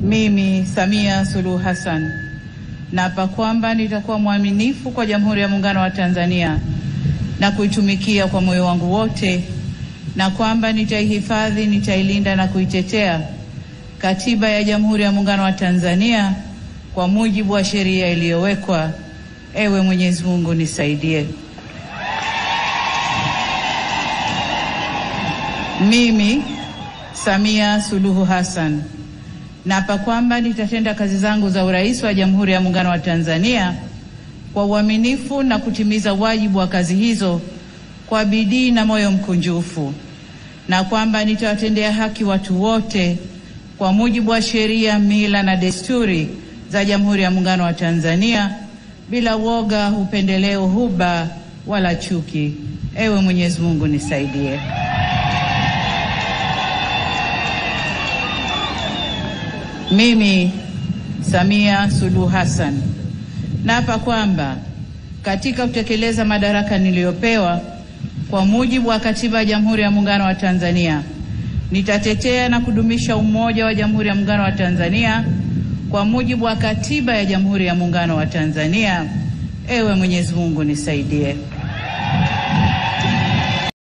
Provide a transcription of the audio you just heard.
Mimi Samia Suluhu Hassan naapa kwamba nitakuwa mwaminifu kwa Jamhuri ya Muungano wa Tanzania na kuitumikia kwa moyo wangu wote, na kwamba nitaihifadhi, nitailinda na kuitetea Katiba ya Jamhuri ya Muungano wa Tanzania kwa mujibu wa sheria iliyowekwa. Ewe Mwenyezi Mungu nisaidie. Mimi Samia Suluhu Hassan naapa kwamba nitatenda kazi zangu za urais wa Jamhuri ya Muungano wa Tanzania kwa uaminifu na kutimiza wajibu wa kazi hizo kwa bidii na moyo mkunjufu, na kwamba nitawatendea haki watu wote kwa mujibu wa sheria, mila na desturi za Jamhuri ya Muungano wa Tanzania bila woga, upendeleo, huba wala chuki. Ewe Mwenyezi Mungu nisaidie. Mimi Samia Suluhu Hassan naapa kwamba katika kutekeleza madaraka niliyopewa kwa mujibu wa Katiba ya Jamhuri ya Muungano wa Tanzania, nitatetea na kudumisha umoja wa Jamhuri ya Muungano wa Tanzania kwa mujibu wa Katiba ya Jamhuri ya Muungano wa Tanzania. Ewe Mwenyezi Mungu nisaidie.